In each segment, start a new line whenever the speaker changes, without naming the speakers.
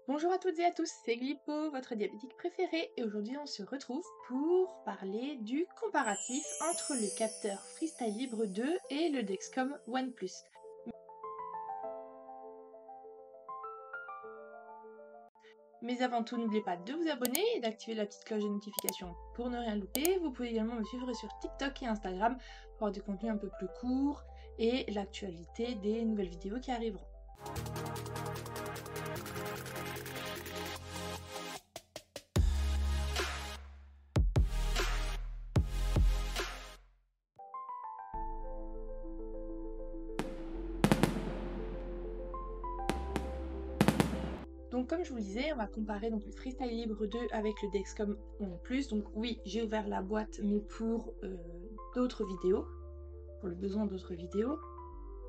Bonjour à toutes et à tous, c'est Glippo, votre diabétique préféré, et aujourd'hui on se retrouve pour parler du comparatif entre le capteur Freestyle Libre 2 et le Dexcom ONE+. Mais avant tout, n'oubliez pas de vous abonner et d'activer la petite cloche de notification pour ne rien louper. Vous pouvez également me suivre sur TikTok et Instagram pour avoir des contenus un peu plus courts et l'actualité des nouvelles vidéos qui arriveront. Donc comme je vous le disais, on va comparer donc le Freestyle Libre 2 avec le Dexcom ONE+. Donc oui, j'ai ouvert la boîte, mais pour d'autres vidéos, pour le besoin d'autres vidéos.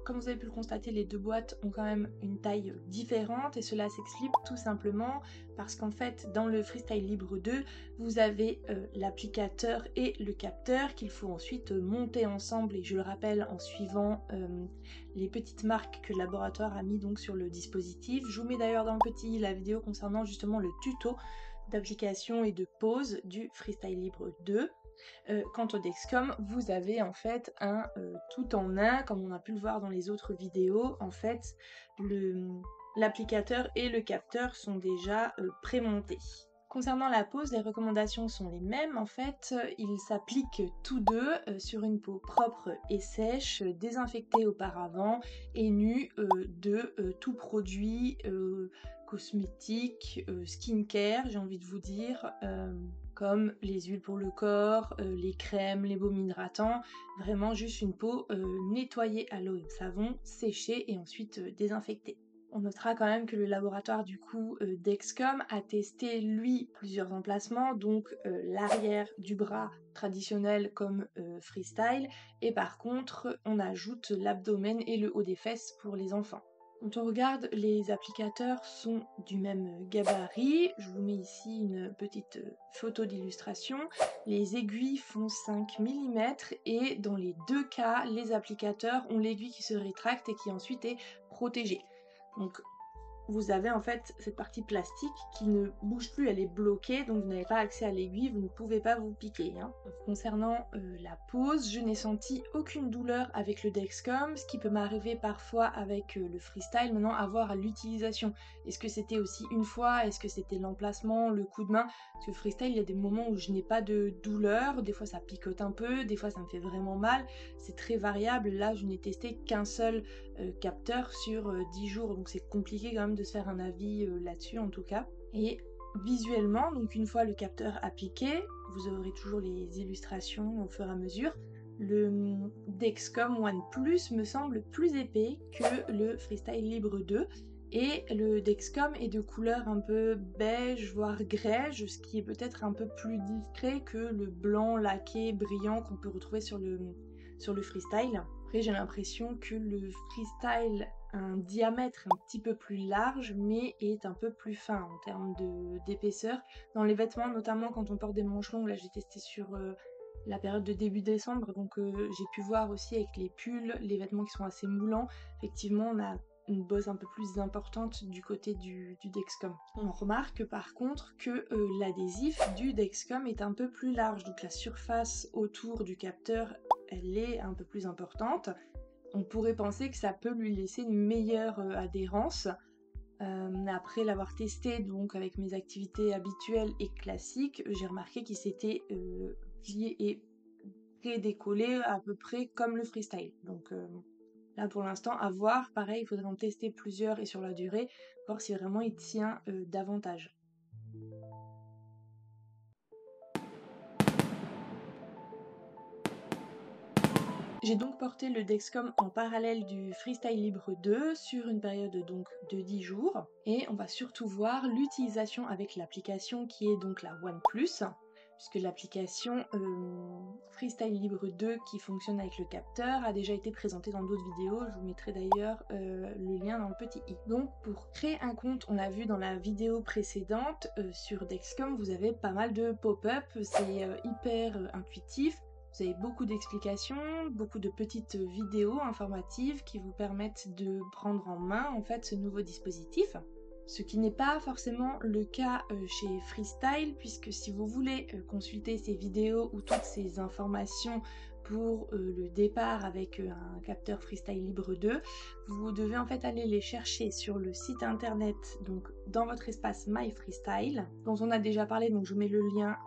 Comme vous avez pu le constater, les deux boîtes ont quand même une taille différente et cela s'explique tout simplement parce qu'en fait, dans le Freestyle Libre 2, vous avez l'applicateur et le capteur qu'il faut ensuite monter ensemble, et je le rappelle en suivant les petites marques que le laboratoire a mis donc sur le dispositif. Je vous mets d'ailleurs dans le petit la vidéo concernant justement le tuto d'application et de pause du Freestyle Libre 2. Quant au Dexcom, vous avez en fait un tout en un, comme on a pu le voir dans les autres vidéos. En fait, l'applicateur et le capteur sont déjà prémontés. Concernant la pose, les recommandations sont les mêmes. En fait, ils s'appliquent tous deux sur une peau propre et sèche, désinfectée auparavant et nue de tout produit cosmétique, skincare, j'ai envie de vous dire, comme les huiles pour le corps, les crèmes, les baumes hydratants, vraiment juste une peau nettoyée à l'eau et au savon, séchée et ensuite désinfectée. On notera quand même que le laboratoire du coup Dexcom a testé lui plusieurs emplacements, donc l'arrière du bras traditionnel comme freestyle, et par contre on ajoute l'abdomen et le haut des fesses pour les enfants. Quand on regarde, les applicateurs sont du même gabarit. Je vous mets ici une petite photo d'illustration. Les aiguilles font 5 mm et dans les deux cas, les applicateurs ont l'aiguille qui se rétracte et qui ensuite est protégée. Donc vous avez en fait cette partie plastique qui ne bouge plus, elle est bloquée, donc vous n'avez pas accès à l'aiguille, vous ne pouvez pas vous piquer. Concernant la pose, je n'ai senti aucune douleur avec le Dexcom, ce qui peut m'arriver parfois avec le freestyle. Maintenant, à voir à l'utilisation. Est-ce que c'était aussi une fois? Est-ce que c'était l'emplacement, le coup de main? Parce que freestyle, il y a des moments où je n'ai pas de douleur, des fois ça picote un peu, des fois ça me fait vraiment mal, c'est très variable. Là, je n'ai testé qu'un seul capteur sur 10 jours, donc c'est compliqué quand même de se faire un avis là-dessus en tout cas. Et visuellement, donc une fois le capteur appliqué, vous aurez toujours les illustrations au fur et à mesure. Le Dexcom ONE+ me semble plus épais que le Freestyle Libre 2 et le Dexcom est de couleur un peu beige voire grège, ce qui est peut-être un peu plus discret que le blanc laqué brillant qu'on peut retrouver sur le freestyle. Après, j'ai l'impression que le freestyle a un diamètre un petit peu plus large, mais est un peu plus fin en termes d'épaisseur. Dans les vêtements, notamment quand on porte des manches longues, là j'ai testé sur la période de début décembre, donc j'ai pu voir aussi avec les pulls, les vêtements qui sont assez moulants. Effectivement, on a une bosse un peu plus importante du côté du Dexcom. On remarque par contre que l'adhésif du Dexcom est un peu plus large, donc la surface autour du capteur elle est un peu plus importante. On pourrait penser que ça peut lui laisser une meilleure adhérence. Après l'avoir testé donc avec mes activités habituelles et classiques, j'ai remarqué qu'il s'était plié et très décollé à peu près comme le freestyle. Donc là pour l'instant à voir, pareil il faudrait en tester plusieurs et sur la durée, voir si vraiment il tient davantage. J'ai donc porté le Dexcom en parallèle du Freestyle Libre 2 sur une période donc de 10 jours et on va surtout voir l'utilisation avec l'application qui est donc la ONE+, puisque l'application Freestyle Libre 2 qui fonctionne avec le capteur a déjà été présentée dans d'autres vidéos, je vous mettrai d'ailleurs le lien dans le petit i. Donc pour créer un compte, on l'a vu dans la vidéo précédente, sur Dexcom vous avez pas mal de pop-up, c'est hyper intuitif. Vous avez beaucoup d'explications, beaucoup de petites vidéos informatives qui vous permettent de prendre en main en fait ce nouveau dispositif. Ce qui n'est pas forcément le cas chez Freestyle, puisque si vous voulez consulter ces vidéos ou toutes ces informations pour le départ avec un capteur Freestyle Libre 2, vous devez en fait aller les chercher sur le site internet, donc dans votre espace My Freestyle, dont on a déjà parlé, donc je vous mets le lien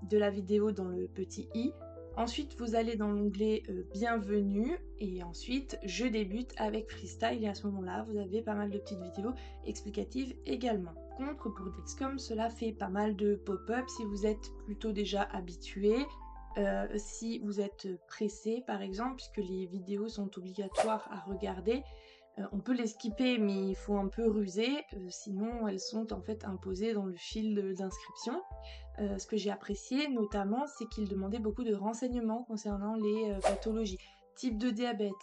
de la vidéo dans le petit i. Ensuite, vous allez dans l'onglet Bienvenue et ensuite Je débute avec Freestyle et à ce moment-là, vous avez pas mal de petites vidéos explicatives également. Contre, pour Dexcom, cela fait pas mal de pop-up si vous êtes plutôt déjà habitué. Si vous êtes pressé par exemple, puisque les vidéos sont obligatoires à regarder, on peut les skipper mais il faut un peu ruser, sinon elles sont en fait imposées dans le fil d'inscription. Ce que j'ai apprécié notamment, c'est qu'il demandait beaucoup de renseignements concernant les pathologies. Type de diabète,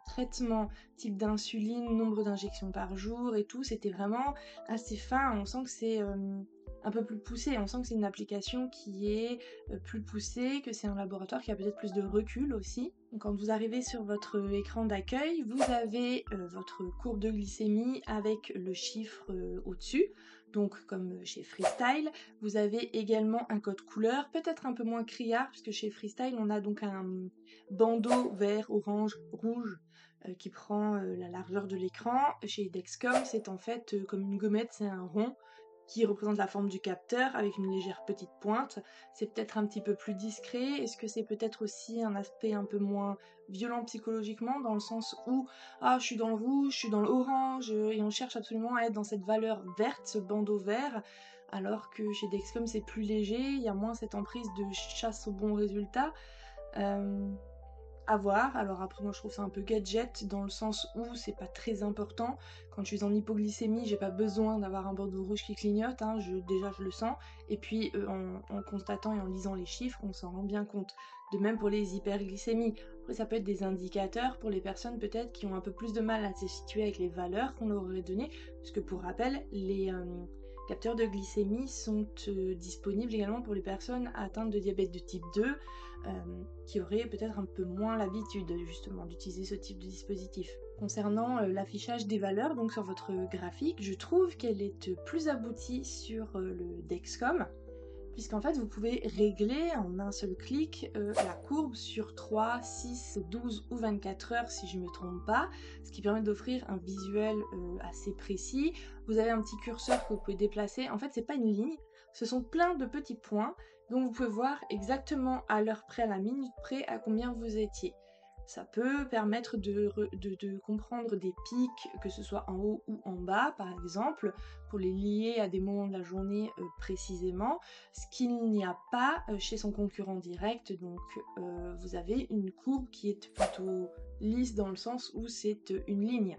traitement, type d'insuline, nombre d'injections par jour et tout, c'était vraiment assez fin. On sent que c'est un peu plus poussé, on sent que c'est une application qui est plus poussée, que c'est un laboratoire qui a peut-être plus de recul aussi. Donc, quand vous arrivez sur votre écran d'accueil, vous avez votre courbe de glycémie avec le chiffre au-dessus. Donc comme chez Freestyle, vous avez également un code couleur, peut-être un peu moins criard, puisque chez Freestyle, on a donc un bandeau vert, orange, rouge qui prend la largeur de l'écran. Chez Dexcom, c'est en fait comme une gommette, c'est un rond qui représente la forme du capteur avec une légère petite pointe. C'est peut-être un petit peu plus discret. Est-ce que c'est peut-être aussi un aspect un peu moins violent psychologiquement, dans le sens où je suis dans le rouge, je suis dans l'orange, et on cherche absolument à être dans cette valeur verte, ce bandeau vert, alors que chez Dexcom c'est plus léger, il y a moins cette emprise de chasse au bon résultat. À voir. Alors après, moi je trouve ça un peu gadget dans le sens où c'est pas très important. Quand je suis en hypoglycémie, j'ai pas besoin d'avoir un bandeau rouge qui clignote, hein. Déjà je le sens. Et puis en constatant et en lisant les chiffres, on s'en rend bien compte. De même pour les hyperglycémies. Après, ça peut être des indicateurs pour les personnes peut-être qui ont un peu plus de mal à se situer avec les valeurs qu'on leur aurait données. Puisque pour rappel, les capteurs de glycémie sont disponibles également pour les personnes atteintes de diabète de type 2, qui auraient peut-être un peu moins l'habitude justement d'utiliser ce type de dispositif. Concernant l'affichage des valeurs, donc sur votre graphique, je trouve qu'elle est plus aboutie sur le Dexcom, puisqu'en fait vous pouvez régler en un seul clic la courbe sur 3, 6, 12 ou 24 heures si je ne me trompe pas, ce qui permet d'offrir un visuel assez précis. Vous avez un petit curseur que vous pouvez déplacer, en fait c'est pas une ligne, ce sont plein de petits points, donc vous pouvez voir exactement à l'heure près, à la minute près, à combien vous étiez. Ça peut permettre de comprendre des pics, que ce soit en haut ou en bas, par exemple, pour les lier à des moments de la journée précisément, ce qu'il n'y a pas chez son concurrent direct. Donc vous avez une courbe qui est plutôt lisse dans le sens où c'est une ligne.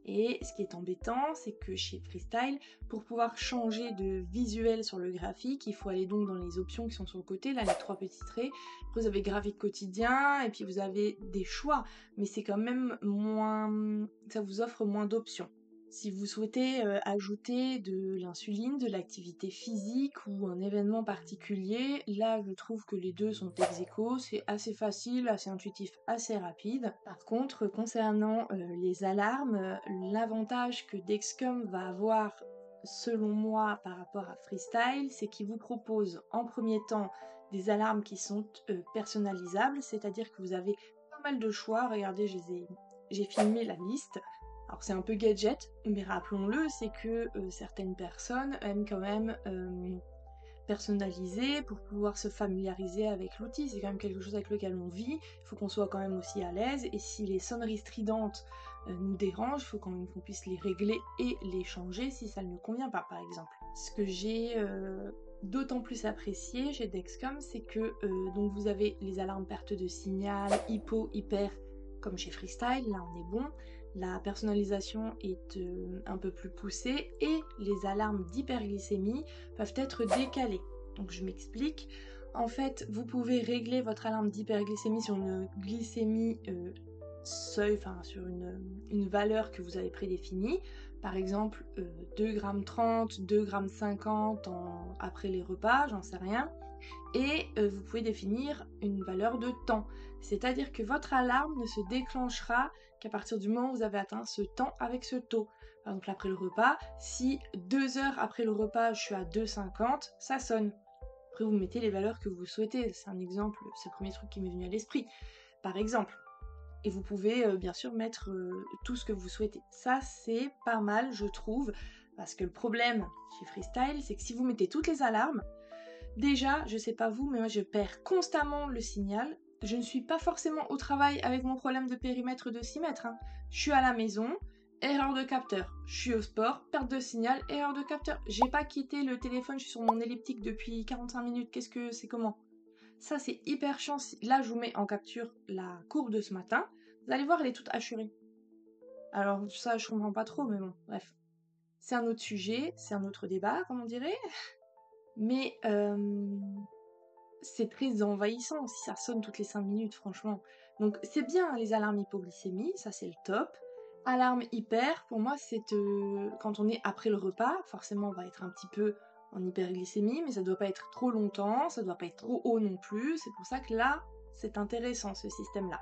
Et ce qui est embêtant, c'est que chez Freestyle, pour pouvoir changer de visuel sur le graphique, il faut aller donc dans les options qui sont sur le côté, là les 3 petits traits. Après, vous avez graphique quotidien, et puis vous avez des choix, mais c'est quand même moins... ça vous offre moins d'options. Si vous souhaitez ajouter de l'insuline, de l'activité physique ou un événement particulier, là je trouve que les deux sont ex aequo, c'est assez facile, assez intuitif, assez rapide. Par contre, concernant les alarmes, l'avantage que Dexcom va avoir selon moi par rapport à Freestyle, c'est qu'il vous propose en premier temps des alarmes qui sont personnalisables, c'est-à-dire que vous avez pas mal de choix. Regardez, j'ai filmé la liste. Alors c'est un peu gadget, mais rappelons-le, c'est que certaines personnes aiment quand même personnaliser pour pouvoir se familiariser avec l'outil. C'est quand même quelque chose avec lequel on vit, il faut qu'on soit quand même aussi à l'aise, et si les sonneries stridentes nous dérangent, il faut quand même qu'on puisse les régler et les changer si ça ne nous convient pas, par exemple. Ce que j'ai d'autant plus apprécié chez Dexcom, c'est que donc vous avez les alarmes perte de signal, hypo, hyper, comme chez Freestyle, là on est bon. La personnalisation est un peu plus poussée et les alarmes d'hyperglycémie peuvent être décalées. Donc je m'explique. En fait, vous pouvez régler votre alarme d'hyperglycémie sur une glycémie seuil, enfin sur une valeur que vous avez prédéfinie. Par exemple 2,30 g, 2,50 g après les repas, j'en sais rien. Et vous pouvez définir une valeur de temps. C'est-à-dire que votre alarme ne se déclenchera qu'à partir du moment où vous avez atteint ce temps avec ce taux. Par exemple, après le repas, si 2 heures après le repas, je suis à 2,50, ça sonne. Après, vous mettez les valeurs que vous souhaitez. C'est un exemple, c'est le premier truc qui m'est venu à l'esprit, par exemple. Et vous pouvez bien sûr mettre tout ce que vous souhaitez. Ça, c'est pas mal, je trouve, parce que le problème chez Freestyle, c'est que si vous mettez toutes les alarmes, déjà, je sais pas vous, mais moi je perds constamment le signal. Je ne suis pas forcément au travail avec mon problème de périmètre de 6 mètres. Hein. Je suis à la maison, erreur de capteur. Je suis au sport, perte de signal, erreur de capteur. J'ai pas quitté le téléphone, je suis sur mon elliptique depuis 45 minutes. Qu'est-ce que c'est comment? Ça, c'est hyper chiant. Là, je vous mets en capture la courbe de ce matin. Vous allez voir, elle est toute hachurée. Alors, ça, je comprends pas trop, mais bon, bref. C'est un autre sujet, c'est un autre débat, comme on dirait. Mais c'est très envahissant si ça sonne toutes les 5 minutes, franchement. Donc, c'est bien les alarmes hypoglycémie, ça c'est le top. Alarme hyper, pour moi, c'est quand on est après le repas. Forcément, on va être un petit peu en hyperglycémie, mais ça doit pas être trop longtemps, ça doit pas être trop haut non plus. C'est pour ça que là, c'est intéressant ce système-là.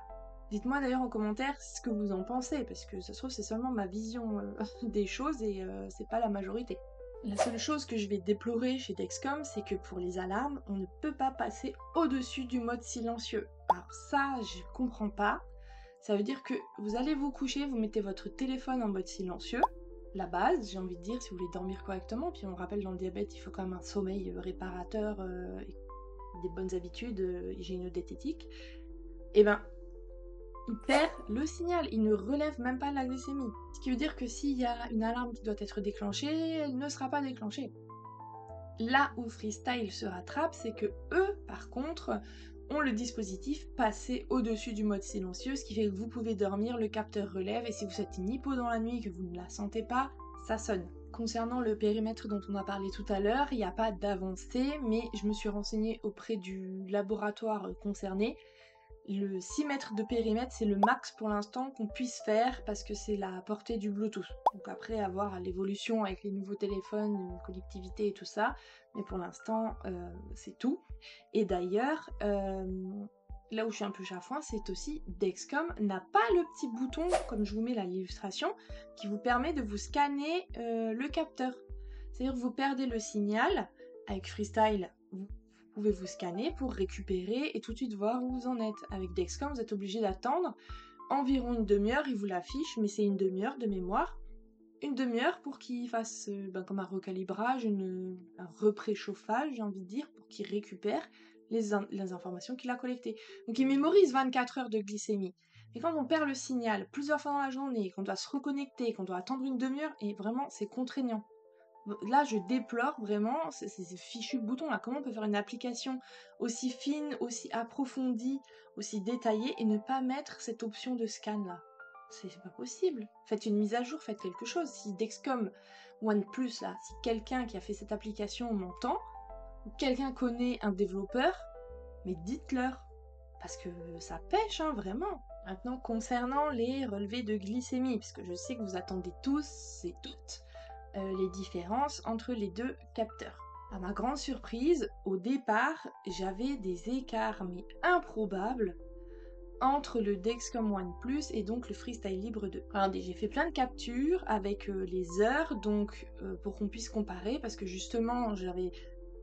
Dites-moi d'ailleurs en commentaire ce que vous en pensez, parce que ça se trouve c'est seulement ma vision des choses et c'est pas la majorité. La seule chose que je vais déplorer chez Dexcom, c'est que pour les alarmes, on ne peut pas passer au-dessus du mode silencieux. Alors ça, je comprends pas. Ça veut dire que vous allez vous coucher, vous mettez votre téléphone en mode silencieux, la base, j'ai envie de dire, si vous voulez dormir correctement, puis on rappelle dans le diabète, il faut quand même un sommeil réparateur, et des bonnes habitudes hygiéno-diététiques. Et ben, il perd le signal, il ne relève même pas la glycémie. Ce qui veut dire que s'il y a une alarme qui doit être déclenchée, elle ne sera pas déclenchée. Là où Freestyle se rattrape, c'est que eux, par contre, ont le dispositif passé au-dessus du mode silencieux, ce qui fait que vous pouvez dormir, le capteur relève, et si vous faites une hypo dans la nuit et que vous ne la sentez pas, ça sonne. Concernant le périmètre dont on a parlé tout à l'heure, il n'y a pas d'avancée, mais je me suis renseignée auprès du laboratoire concerné. Le 6 mètres de périmètre, c'est le max pour l'instant qu'on puisse faire parce que c'est la portée du Bluetooth. Donc après, à voir l'évolution avec les nouveaux téléphones, connectivité et tout ça. Mais pour l'instant, c'est tout. Et d'ailleurs, là où je suis un peu chafouin, c'est aussi Dexcom n'a pas le petit bouton, comme je vous mets là l'illustration, qui vous permet de vous scanner le capteur. C'est-à-dire que vous perdez le signal, avec Freestyle, vous pouvez vous scanner pour récupérer et tout de suite voir où vous en êtes. Avec Dexcom, vous êtes obligé d'attendre environ une demi-heure, il vous l'affiche, mais c'est une demi-heure de mémoire. Une demi-heure pour qu'il fasse comme un recalibrage, un repréchauffage, j'ai envie de dire, pour qu'il récupère les informations qu'il a collectées. Donc il mémorise 24 heures de glycémie. Mais quand on perd le signal plusieurs fois dans la journée, qu'on doit se reconnecter, qu'on doit attendre une demi-heure, et vraiment c'est contraignant. Là, je déplore vraiment ces fichus boutons là. Comment on peut faire une application aussi fine, aussi approfondie, aussi détaillée et ne pas mettre cette option de scan là? C'est pas possible. Faites une mise à jour, faites quelque chose. Si Dexcom OnePlus là, si quelqu'un qui a fait cette application m'entend, ou quelqu'un connaît un développeur, mais dites-leur. Parce que ça pêche, hein, vraiment. Maintenant, concernant les relevés de glycémie, puisque je sais que vous attendez tous et toutes les différences entre les deux capteurs. À ma grande surprise, au départ, j'avais des écarts mais improbables entre le Dexcom OnePlus et donc le Freestyle Libre 2. Regardez, j'ai fait plein de captures avec les heures, donc pour qu'on puisse comparer, parce que justement, j'avais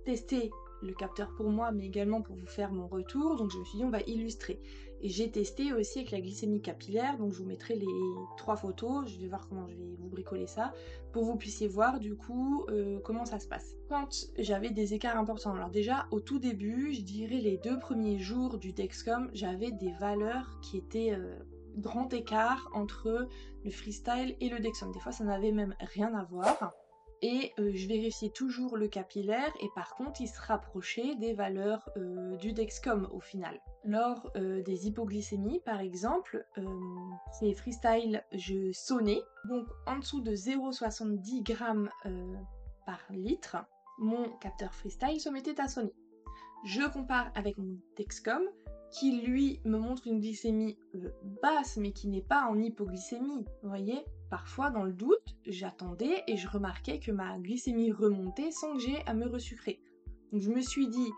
testé le capteur pour moi, mais également pour vous faire mon retour, donc je me suis dit on va illustrer. Et j'ai testé aussi avec la glycémie capillaire, donc je vous mettrai les 3 photos, je vais voir comment je vais vous bricoler ça, pour que vous puissiez voir du coup comment ça se passe. Quand j'avais des écarts importants, alors déjà au tout début, je dirais les 2 premiers jours du Dexcom, j'avais des valeurs qui étaient grand écart entre le Freestyle et le Dexcom. Des fois ça n'avait même rien à voir. Et je vérifiais toujours le capillaire et par contre il se rapprochait des valeurs du Dexcom au final. Lors des hypoglycémies par exemple, c'est Freestyle, je sonnais, donc en dessous de 0,70 g par litre, mon capteur Freestyle se mettait à sonner. Je compare avec mon Dexcom qui lui me montre une glycémie basse mais qui n'est pas en hypoglycémie, vous voyez. Parfois, dans le doute, j'attendais et je remarquais que ma glycémie remontait sans que j'aie à me resucrer. Donc je me suis dit,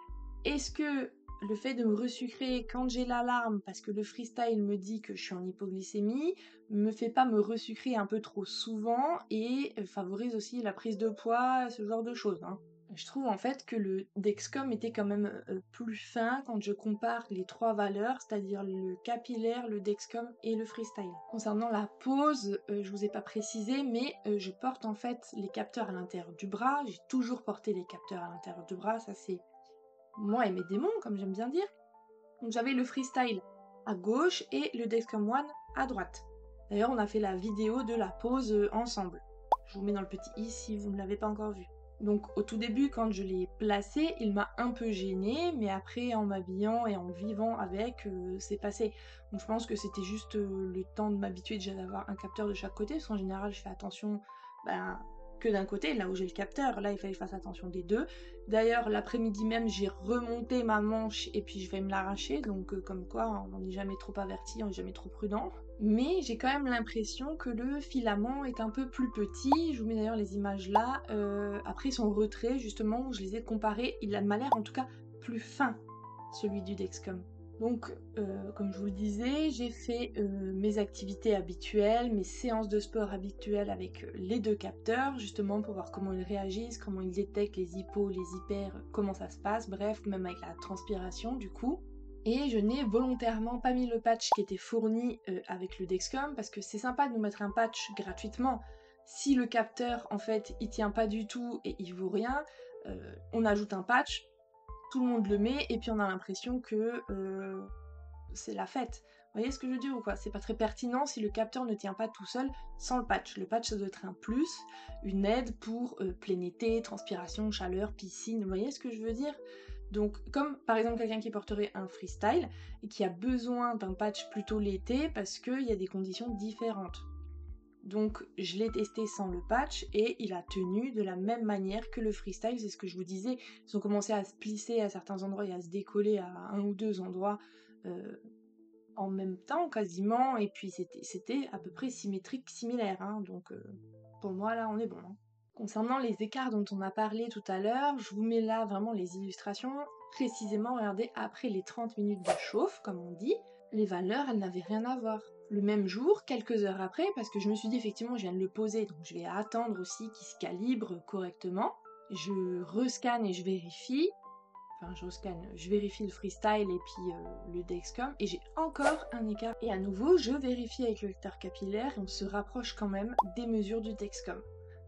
est-ce que le fait de me resucrer quand j'ai l'alarme parce que le freestyle me dit que je suis en hypoglycémie me fait pas me resucrer un peu trop souvent et favorise aussi la prise de poids, ce genre de choses, hein. Je trouve en fait que le Dexcom était quand même plus fin quand je compare les trois valeurs, c'est-à-dire le capillaire, le Dexcom et le freestyle. Concernant la pose, je vous ai pas précisé, mais je porte en fait les capteurs à l'intérieur du bras. J'ai toujours porté les capteurs à l'intérieur du bras, ça c'est moi et mes démons, comme j'aime bien dire. Donc j'avais le freestyle à gauche et le Dexcom One à droite. D'ailleurs, on a fait la vidéo de la pose ensemble. Je vous mets dans le petit i si vous ne l'avez pas encore vu. Donc au tout début, quand je l'ai placé, il m'a un peu gênée, mais après en m'habillant et en vivant avec, c'est passé. Donc je pense que c'était juste le temps de m'habituer déjà d'avoir un capteur de chaque côté, parce qu'en général je fais attention que d'un côté, là où j'ai le capteur, là il fallait que je fasse attention des deux. D'ailleurs l'après-midi même j'ai remonté ma manche et puis je vais me l'arracher, donc comme quoi on n'est jamais trop averti, on n'est jamais trop prudent. Mais j'ai quand même l'impression que le filament est un peu plus petit. Je vous mets d'ailleurs les images là. Après son retrait, justement, je les ai comparés. Il m'a l'air en tout cas plus fin, celui du Dexcom. Donc, comme je vous le disais, j'ai fait mes activités habituelles, mes séances de sport habituelles avec les deux capteurs, justement pour voir comment ils réagissent, comment ils détectent les hypos, les hyper, comment ça se passe, bref, même avec la transpiration du coup. Et je n'ai volontairement pas mis le patch qui était fourni avec le Dexcom parce que c'est sympa de nous mettre un patch gratuitement. Si le capteur en fait il tient pas du tout et il vaut rien, on ajoute un patch, tout le monde le met et puis on a l'impression que c'est la fête. Vous voyez ce que je veux dire ou quoi? C'est pas très pertinent si le capteur ne tient pas tout seul sans le patch. Le patch ça doit être un plus, une aide pour plein été, transpiration, chaleur, piscine, vous voyez ce que je veux dire? Donc, comme par exemple quelqu'un qui porterait un freestyle et qui a besoin d'un patch plutôt l'été parce qu'il y a des conditions différentes. Donc, je l'ai testé sans le patch et il a tenu de la même manière que le freestyle, c'est ce que je vous disais. Ils ont commencé à se plisser à certains endroits et à se décoller à un ou deux endroits en même temps quasiment, et puis c'était à peu près symétrique, similaire, hein, donc pour moi là on est bon, hein. Concernant les écarts dont on a parlé tout à l'heure, je vous mets là vraiment les illustrations. Précisément, regardez, après les 30 minutes de chauffe, comme on dit, les valeurs, elles n'avaient rien à voir. Le même jour, quelques heures après, parce que je me suis dit effectivement, je viens de le poser, donc je vais attendre aussi qu'il se calibre correctement. Je rescanne et je vérifie. Enfin, je rescanne, je vérifie le freestyle et puis le Dexcom, et j'ai encore un écart. Et à nouveau, je vérifie avec le lecteur capillaire et on se rapproche quand même des mesures du Dexcom.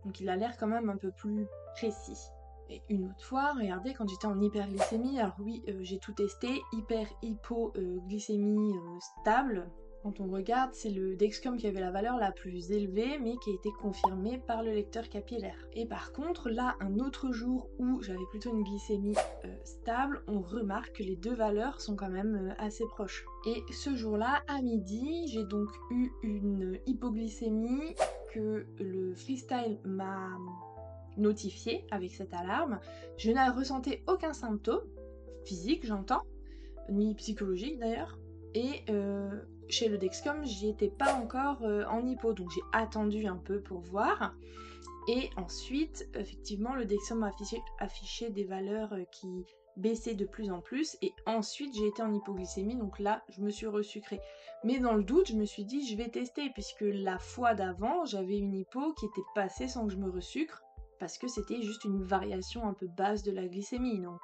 Donc il a l'air quand même un peu plus précis. Et une autre fois, regardez, quand j'étais en hyperglycémie, alors oui, j'ai tout testé, hypoglycémie stable. Quand on regarde, c'est le Dexcom qui avait la valeur la plus élevée, mais qui a été confirmée par le lecteur capillaire. Et par contre, là, un autre jour où j'avais plutôt une glycémie stable, on remarque que les deux valeurs sont quand même assez proches. Et ce jour-là, à midi, j'ai donc eu une hypoglycémie que le freestyle m'a notifié avec cette alarme. Je n'ai ressenti aucun symptôme physique, j'entends, ni psychologique d'ailleurs. Et chez le Dexcom, j'y étais pas encore en hypo, donc j'ai attendu un peu pour voir. Et ensuite, effectivement, le Dexcom a affiché des valeurs qui baissaient de plus en plus. Et ensuite, j'ai été en hypoglycémie, donc là, je me suis resucrée. Mais dans le doute, je me suis dit, je vais tester, puisque la fois d'avant, j'avais une hypo qui était passée sans que je me resucre, parce que c'était juste une variation un peu basse de la glycémie, donc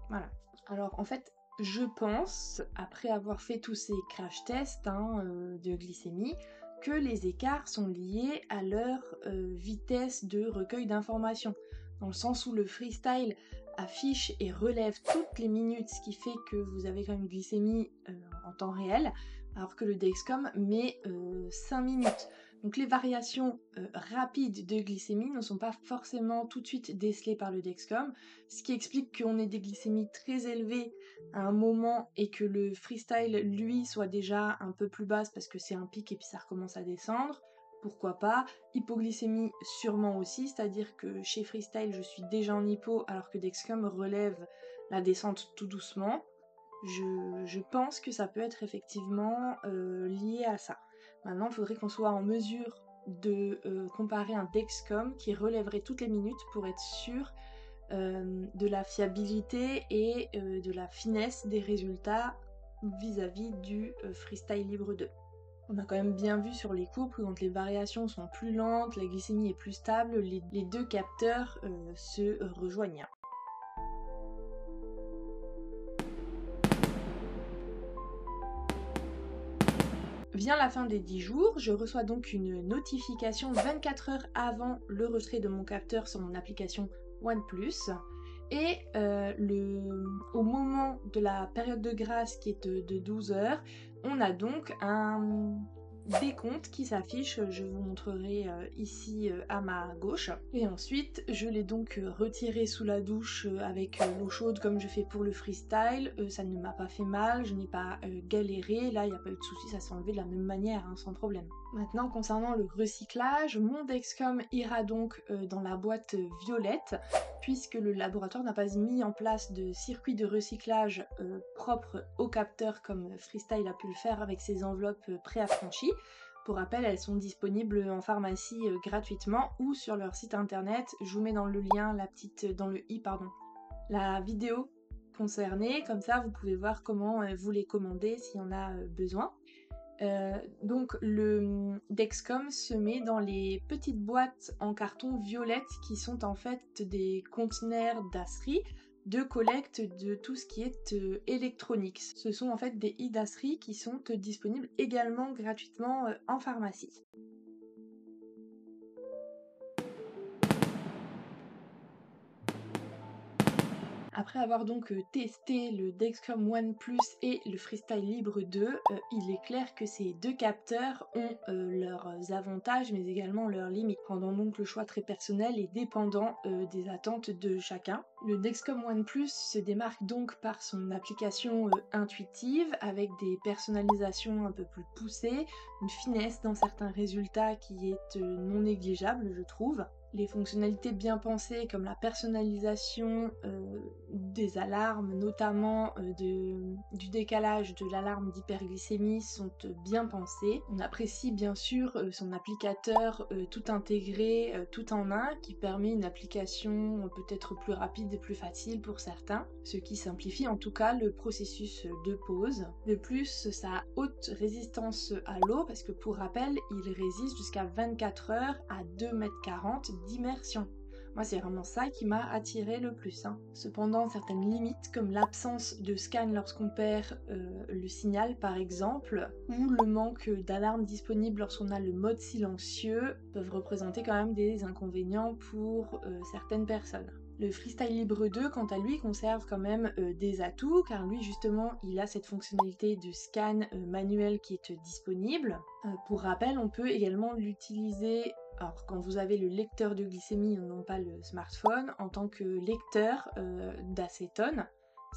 voilà. Alors en fait, je pense, après avoir fait tous ces crash tests de glycémie, que les écarts sont liés à leur vitesse de recueil d'informations. Dans le sens où le freestyle affiche et relève toutes les minutes, ce qui fait que vous avez quand même une glycémie en temps réel, alors que le Dexcom met 5 minutes. Donc les variations rapides de glycémie ne sont pas forcément tout de suite décelées par le Dexcom, ce qui explique qu'on ait des glycémies très élevées à un moment et que le freestyle, lui, soit déjà un peu plus basse parce que c'est un pic et puis ça recommence à descendre. Pourquoi pas. Hypoglycémie sûrement aussi, c'est-à-dire que chez freestyle, je suis déjà en hypo alors que Dexcom relève la descente tout doucement. Je pense que ça peut être effectivement lié à ça. Maintenant, il faudrait qu'on soit en mesure de comparer un Dexcom qui relèverait toutes les minutes pour être sûr de la fiabilité et de la finesse des résultats vis-à-vis du Freestyle Libre 2. On a quand même bien vu sur les couples, quand les variations sont plus lentes, la glycémie est plus stable, les deux capteurs se rejoignent. Vient la fin des 10 jours, je reçois donc une notification 24 heures avant le retrait de mon capteur sur mon application OnePlus. Et au moment de la période de grâce qui est de 12 heures, on a donc un décompte qui s'affiche, je vous montrerai ici à ma gauche. Et ensuite, je l'ai donc retiré sous la douche avec l'eau chaude comme je fais pour le freestyle. Ça ne m'a pas fait mal, je n'ai pas galéré, là il n'y a pas eu de souci, ça s'est enlevé de la même manière, hein, sans problème. Maintenant, concernant le recyclage, mon Dexcom ira donc dans la boîte violette, puisque le laboratoire n'a pas mis en place de circuit de recyclage propre au capteur comme Freestyle a pu le faire avec ses enveloppes préaffranchies. Pour rappel, elles sont disponibles en pharmacie gratuitement ou sur leur site internet. Je vous mets dans le lien, la vidéo concernée, comme ça vous pouvez voir comment vous les commander s'il y en a besoin. Donc le Dexcom se met dans les petites boîtes en carton violette qui sont en fait des conteneurs d'Asri de collecte de tout ce qui est électronique. Ce sont en fait des e-Dasri qui sont disponibles également gratuitement en pharmacie. Après avoir donc testé le Dexcom OnePlus et le Freestyle Libre 2, il est clair que ces deux capteurs ont leurs avantages mais également leurs limites, rendant donc le choix très personnel et dépendant des attentes de chacun. Le Dexcom OnePlus se démarque donc par son application intuitive avec des personnalisations un peu plus poussées, une finesse dans certains résultats qui est non négligeable je trouve. Les fonctionnalités bien pensées comme la personnalisation des alarmes, notamment du décalage de l'alarme d'hyperglycémie sont bien pensées. On apprécie bien sûr son applicateur tout intégré, tout en un, qui permet une application peut-être plus rapide et plus facile pour certains, ce qui simplifie en tout cas le processus de pause. De plus, sa haute résistance à l'eau, parce que pour rappel, il résiste jusqu'à 24 heures à 2,40 m d'immersion. Moi, c'est vraiment ça qui m'a attiré le plus. Cependant, certaines limites, comme l'absence de scan lorsqu'on perd le signal par exemple, ou le manque d'alarme disponible lorsqu'on a le mode silencieux, peuvent représenter quand même des inconvénients pour certaines personnes. Le Freestyle Libre 2, quant à lui, conserve quand même des atouts, car lui, justement, il a cette fonctionnalité de scan manuel qui est disponible. Pour rappel, on peut également l'utiliser, alors quand vous avez le lecteur de glycémie, non pas le smartphone, en tant que lecteur d'acétone.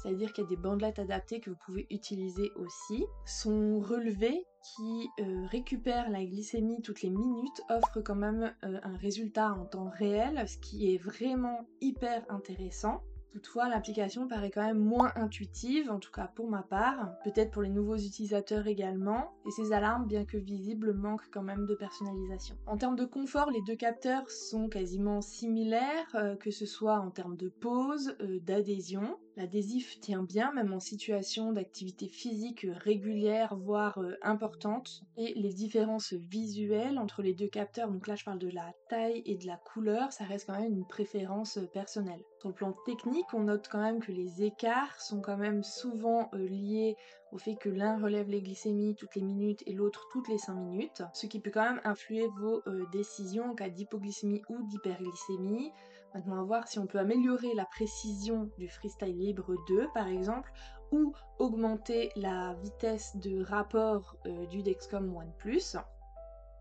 C'est-à-dire qu'il y a des bandelettes adaptées que vous pouvez utiliser aussi. Son relevé, qui récupère la glycémie toutes les minutes, offre quand même un résultat en temps réel, ce qui est vraiment hyper intéressant. Toutefois, l'application paraît quand même moins intuitive, en tout cas pour ma part, peut-être pour les nouveaux utilisateurs également, et ces alarmes, bien que visibles, manquent quand même de personnalisation. En termes de confort, les deux capteurs sont quasiment similaires, que ce soit en termes de pause, d'adhésion. L'adhésif tient bien, même en situation d'activité physique régulière, voire importante. Et les différences visuelles entre les deux capteurs, donc là je parle de la taille et de la couleur, ça reste quand même une préférence personnelle. Sur le plan technique, on note quand même que les écarts sont quand même souvent liés au fait que l'un relève les glycémies toutes les minutes et l'autre toutes les 5 minutes, ce qui peut quand même influer vos décisions en cas d'hypoglycémie ou d'hyperglycémie. Maintenant, à voir si on peut améliorer la précision du Freestyle Libre 2, par exemple, ou augmenter la vitesse de rapport du Dexcom OnePlus.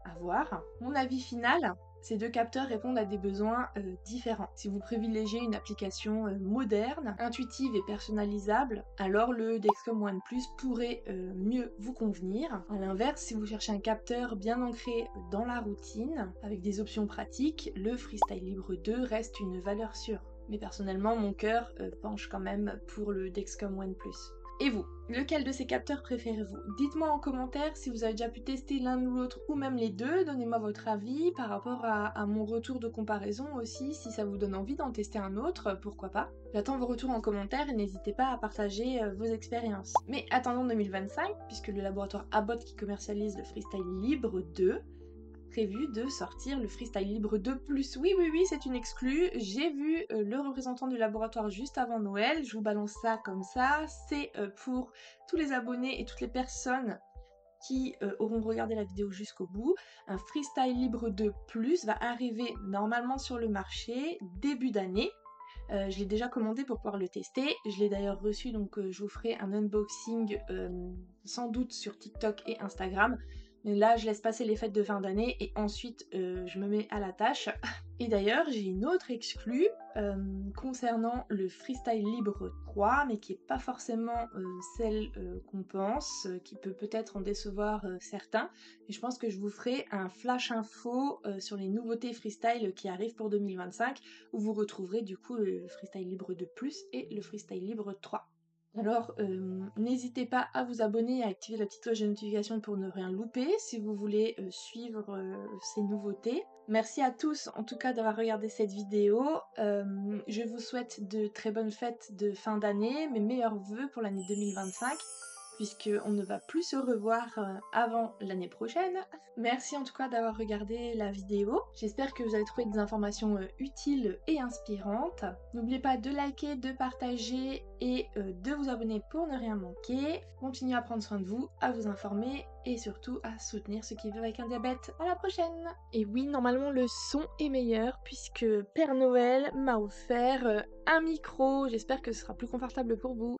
À voir. Mon avis final, ces deux capteurs répondent à des besoins différents. Si vous privilégiez une application moderne, intuitive et personnalisable, alors le Dexcom OnePlus pourrait mieux vous convenir. A l'inverse, si vous cherchez un capteur bien ancré dans la routine, avec des options pratiques, le Freestyle Libre 2 reste une valeur sûre. Mais personnellement, mon cœur penche quand même pour le Dexcom OnePlus. Et vous, lequel de ces capteurs préférez-vous? Dites-moi en commentaire si vous avez déjà pu tester l'un ou l'autre ou même les deux, donnez-moi votre avis par rapport à mon retour de comparaison aussi, si ça vous donne envie d'en tester un autre, pourquoi pas. J'attends vos retours en commentaire et n'hésitez pas à partager vos expériences. Mais attendons 2025, puisque le laboratoire Abbott qui commercialise le Freestyle Libre 2 prévu de sortir le Freestyle Libre 2 Plus. Oui, oui, oui, c'est une exclue. J'ai vu le représentant du laboratoire juste avant Noël. Je vous balance ça comme ça. C'est pour tous les abonnés et toutes les personnes qui auront regardé la vidéo jusqu'au bout. Un Freestyle Libre 2 Plus va arriver normalement sur le marché début d'année. Je l'ai déjà commandé pour pouvoir le tester. Je l'ai d'ailleurs reçu, donc je vous ferai un unboxing sans doute sur TikTok et Instagram. Mais là, je laisse passer les fêtes de fin d'année et ensuite je me mets à la tâche. Et d'ailleurs, j'ai une autre exclue concernant le Freestyle Libre 3, mais qui n'est pas forcément celle qu'on pense, qui peut peut-être en décevoir certains. Et je pense que je vous ferai un flash info sur les nouveautés freestyle qui arrivent pour 2025, où vous retrouverez du coup le Freestyle Libre 2 Plus et le Freestyle Libre 3. Alors, n'hésitez pas à vous abonner et à activer la petite cloche de notification pour ne rien louper si vous voulez suivre ces nouveautés. Merci à tous en tout cas d'avoir regardé cette vidéo. Je vous souhaite de très bonnes fêtes de fin d'année, mes meilleurs vœux pour l'année 2025, puisqu'on ne va plus se revoir avant l'année prochaine. Merci en tout cas d'avoir regardé la vidéo. J'espère que vous avez trouvé des informations utiles et inspirantes. N'oubliez pas de liker, de partager et de vous abonner pour ne rien manquer. Continuez à prendre soin de vous, à vous informer et surtout à soutenir ceux qui vivent avec un diabète. À la prochaine! Et oui, normalement le son est meilleur puisque Père Noël m'a offert un micro. J'espère que ce sera plus confortable pour vous.